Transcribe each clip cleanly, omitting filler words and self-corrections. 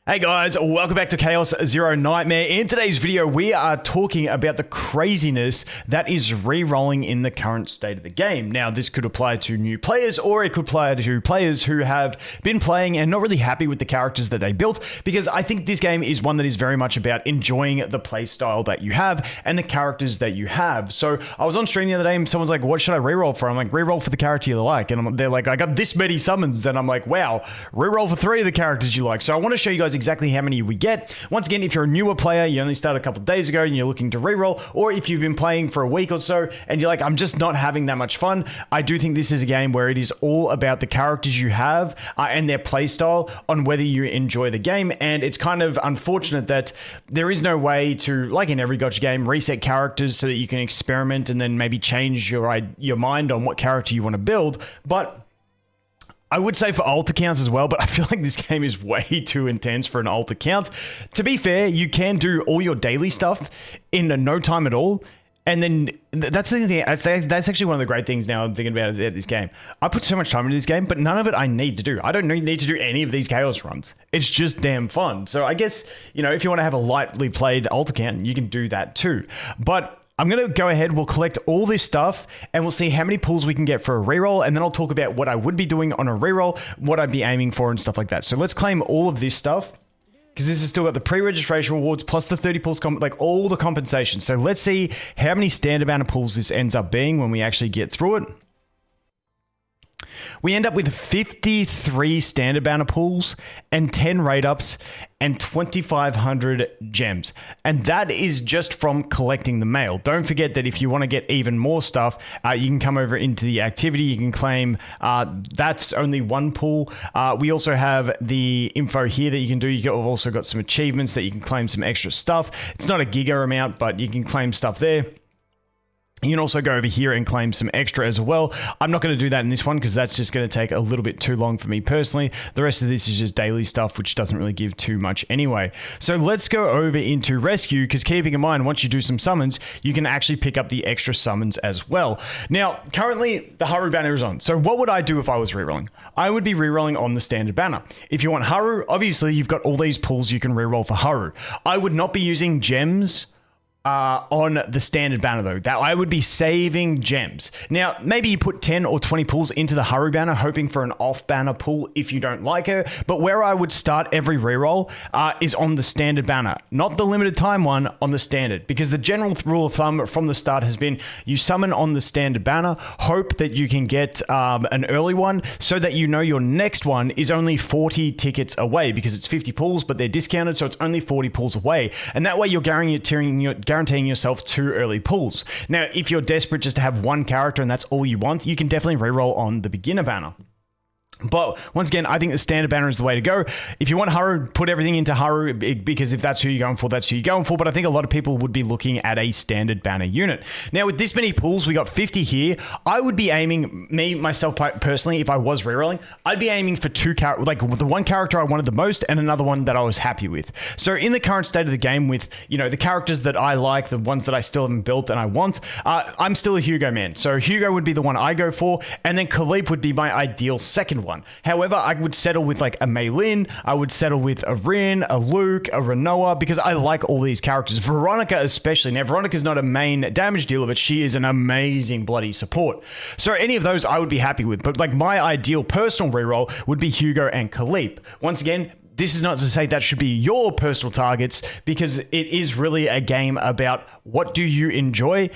Hey guys, welcome back to Chaos Zero Nightmare. In today's video, we are talking about the craziness that is re-rolling in the current state of the game. Now, this could apply to new players, or it could apply to players who have been playing and not really happy with the characters that they built, because I think this game is one that is very much about enjoying the playstyle that you have and the characters that you have. So I was on stream the other day and someone's like, what should I re-roll for? I'm like, re-roll for the character you like. And they're like, I got this many summons. And I'm like, wow, re-roll for 3 of the characters you like. So I want to show you guys exactly how many we get. Once again, if you're a newer player, you only started a couple of days ago and you're looking to reroll, or if you've been playing for a week or so and you're like, I'm just not having that much fun, I do think this is a game where it is all about the characters you have and their playstyle on whether you enjoy the game. And it's kind of unfortunate that there is no way to, like in every gacha game, reset characters so that you can experiment and then maybe change your mind on what character you want to build. But I would say for alt accounts as well, but I feel like this game is way too intense for an alt account. To be fair, you can do all your daily stuff in no time at all. And then that's the thing. That's actually one of the great things now I'm thinking about this game. I put so much time into this game, but none of it I need to do. I don't need to do any of these chaos runs. It's just damn fun. So I guess, if you want to have a lightly played alt account, you can do that too. But I'm going to go ahead, we'll collect all this stuff, and we'll see how many pulls we can get for a reroll, and then I'll talk about what I would be doing on a reroll, what I'd be aiming for, and stuff like that. So let's claim all of this stuff, because this has still got the pre-registration rewards, plus the 30 pulls, like all the compensation. So let's see how many standard banner pulls this ends up being when we actually get through it. We end up with 53 standard banner pulls and 10 raid ups and 2,500 gems. And that is just from collecting the mail. Don't forget that if you want to get even more stuff, you can come over into the activity. You can claim that's only one pull. We also have the info here that you can do. You've also got some achievements that you can claim some extra stuff. It's not a giga amount, but you can claim stuff there. You can also go over here and claim some extra as well. I'm not going to do that in this one because that's just going to take a little bit too long for me personally. The rest of this is just daily stuff, which doesn't really give too much anyway. So let's go over into rescue, because keeping in mind, once you do some summons, you can actually pick up the extra summons as well. Now, currently the Haru banner is on. So what would I do if I was rerolling? I would be rerolling on the standard banner. If you want Haru, obviously you've got all these pulls you can reroll for Haru. I would not be using gems on the standard banner though. That I would be saving gems. Now, maybe you put 10 or 20 pulls into the Haru banner, hoping for an off banner pull if you don't like her. But where I would start every reroll is on the standard banner, not the limited time one, on the standard. Because the general rule of thumb from the start has been you summon on the standard banner, hope that you can get an early one so that you know your next one is only 40 tickets away, because it's 50 pulls, but they're discounted, so it's only 40 pulls away. And that way you're guaranteeing yourself 2 early pulls. Now, if you're desperate just to have one character and that's all you want, you can definitely reroll on the beginner banner. But once again, I think the standard banner is the way to go. If you want Haru, put everything into Haru, because if that's who you're going for, that's who you're going for. But I think a lot of people would be looking at a standard banner unit. Now, with this many pulls, we got 50 here. I would be aiming, myself personally, if I was rerolling, I'd be aiming for 2 characters, like the one character I wanted the most and another one that I was happy with. So in the current state of the game with, the characters that I like, the ones that I still haven't built and I want, I'm still a Hugo man. So Hugo would be the one I go for, and then Khalip would be my ideal second one. However, I would settle with like a Mei Lin, I would settle with a Rin, a Luke, a Renoa, because I like all these characters. Veronica especially. Now, Veronica's not a main damage dealer, but she is an amazing bloody support. So any of those I would be happy with. But like my ideal personal reroll would be Hugo and Khalip. Once again, this is not to say that should be your personal targets, because it is really a game about what do you enjoy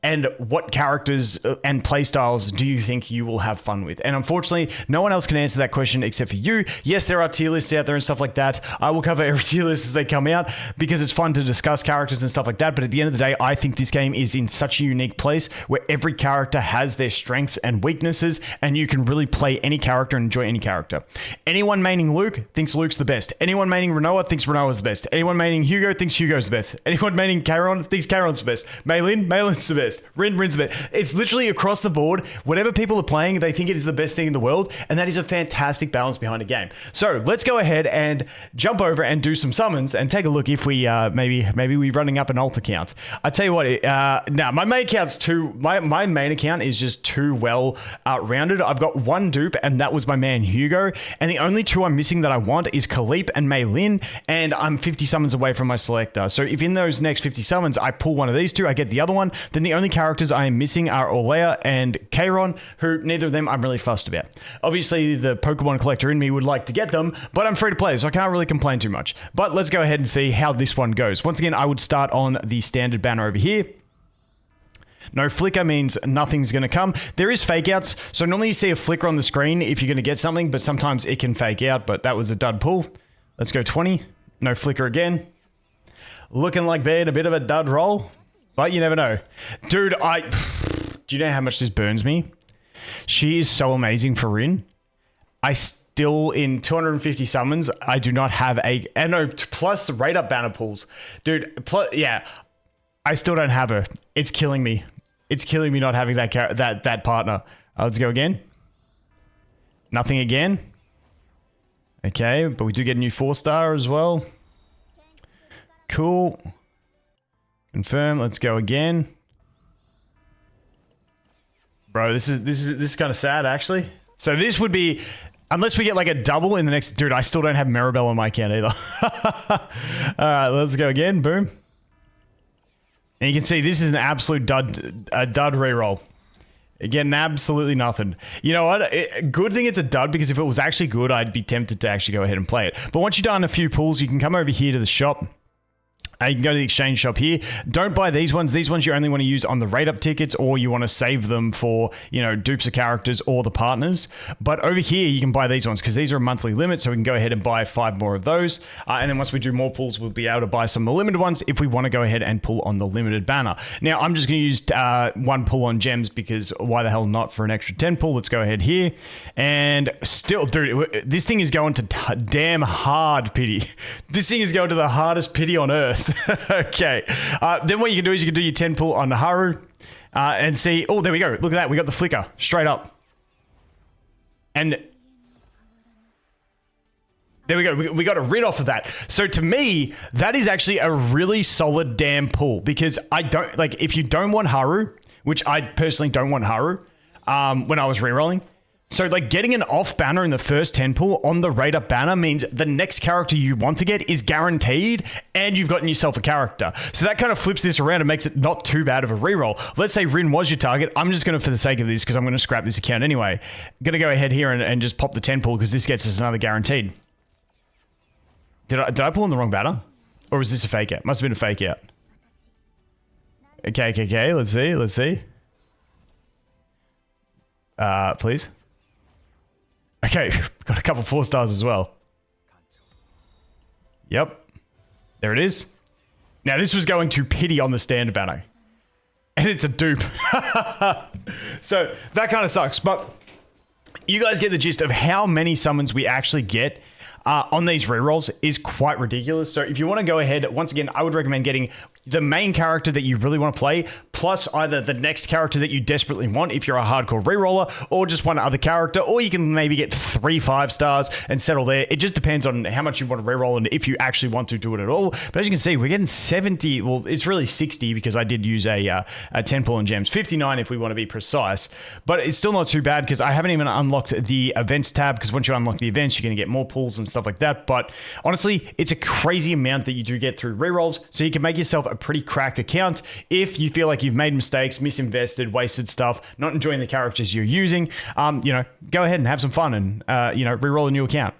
and what characters and playstyles do you think you will have fun with? And unfortunately, no one else can answer that question except for you. Yes, there are tier lists out there and stuff like that. I will cover every tier list as they come out, because it's fun to discuss characters and stuff like that. But at the end of the day, I think this game is in such a unique place where every character has their strengths and weaknesses, and you can really play any character and enjoy any character. Anyone maining Luke thinks Luke's the best. Anyone maining Renoa thinks Renoa's the best. Anyone maining Hugo thinks Hugo's the best. Anyone maining Charon thinks Charon's the best. Mei Lin's the best. best. Rin's the best. It's literally across the board. Whatever people are playing, they think it is the best thing in the world, and that is a fantastic balance behind a game. So let's go ahead and jump over and do some summons and take a look if we maybe we're running up an alt account. I tell you what, now my main account's my main account is just too well rounded. I've got one dupe, and that was my man Hugo, and the only two I'm missing that I want is Khaleep and Mei Lin, and I'm 50 summons away from my selector. So if in those next 50 summons I pull one of these two, I get the other one, then the only characters I am missing are Orlea and Kairon, who neither of them I'm really fussed about. Obviously the Pokemon collector in me would like to get them, but I'm free to play, so I can't really complain too much. But let's go ahead and see how this one goes. Once again, I would start on the standard banner over here. No flicker means nothing's going to come. There is fake outs. So normally you see a flicker on the screen if you're going to get something, but sometimes it can fake out, but that was a dud pull. Let's go 20. No flicker again. Looking like being a bit of a dud roll, but you never know. Dude, do you know how much this burns me? She is so amazing for Rin. I still, in 250 summons, I do not have plus the rate up banner pulls. Dude, yeah, I still don't have her. It's killing me. It's killing me not having that partner. Let's go again. Nothing again. Okay, but we do get a new 4-star as well. Cool. Confirm. Let's go again. Bro, this is kind of sad actually. So this would be, unless we get like a double in the next. Dude, I still don't have Maribel on my account either. All right, let's go again. Boom. And you can see this is an absolute dud reroll. Again, absolutely nothing. You know what? Good thing it's a dud, because if it was actually good, I'd be tempted to actually go ahead and play it. But once you've done a few pulls, you can come over here to the shop. You can go to the exchange shop here. Don't buy these ones. These ones you only want to use on the rate up tickets, or you want to save them for, you know, dupes of characters or the partners. But over here, you can buy these ones because these are a monthly limit. So we can go ahead and buy 5 more of those. And then once we do more pulls, we'll be able to buy some of the limited ones if we want to go ahead and pull on the limited banner. Now, I'm just going to use one pull on gems, because why the hell not for an extra 10 pull? Let's go ahead here. And still, dude, this thing is going to damn hard pity. This thing is going to the hardest pity on earth. Okay. Then what you can do is you can do your 10 pull on Haru and see. Oh, there we go. Look at that. We got the flicker straight up. And there we go. We got a rid off of that. So to me, that is actually a really solid damn pull, because I don't like, if you don't want Haru, which I personally don't want Haru when I was rerolling. So like getting an off banner in the first 10 pull on the rate up banner means the next character you want to get is guaranteed, and you've gotten yourself a character. So that kind of flips this around and makes it not too bad of a reroll. Let's say Rin was your target. I'm just going to, for the sake of this, because I'm going to scrap this account anyway, going to go ahead here and just pop the 10 pull, because this gets us another guaranteed. Did I pull in the wrong banner? Or was this a fake out? Must have been a fake out. Okay. Let's see. Please. Okay, got a couple 4-stars as well. Yep. There it is. Now, this was going to pity on the standard banner. And it's a dupe. So, that kind of sucks. But you guys get the gist of how many summons we actually get on these rerolls is quite ridiculous. So if you want to go ahead, once again, I would recommend getting the main character that you really want to play, plus either the next character that you desperately want if you're a hardcore reroller, or just one other character, or you can maybe get 3 5-stars and settle there. It just depends on how much you want to reroll and if you actually want to do it at all. But as you can see, we're getting 70, well, it's really 60 because I did use a 10 pull on gems, 59 if we want to be precise. But it's still not too bad because I haven't even unlocked the events tab, because once you unlock the events, you're going to get more pulls and stuff like that. But honestly, it's a crazy amount that you do get through rerolls, so you can make yourself a pretty cracked account if you feel like you've made mistakes, misinvested, wasted stuff, not enjoying the characters you're using. You know, go ahead and have some fun and reroll a new account.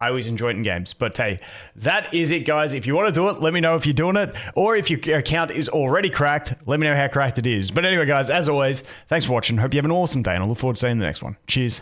I always enjoy it in games. But hey, that is it, guys. If you want to do it, let me know if you're doing it, or if your account is already cracked, let me know how cracked it is. But anyway, guys, as always, thanks for watching. Hope you have an awesome day, and I look forward to seeing you in the next one. Cheers.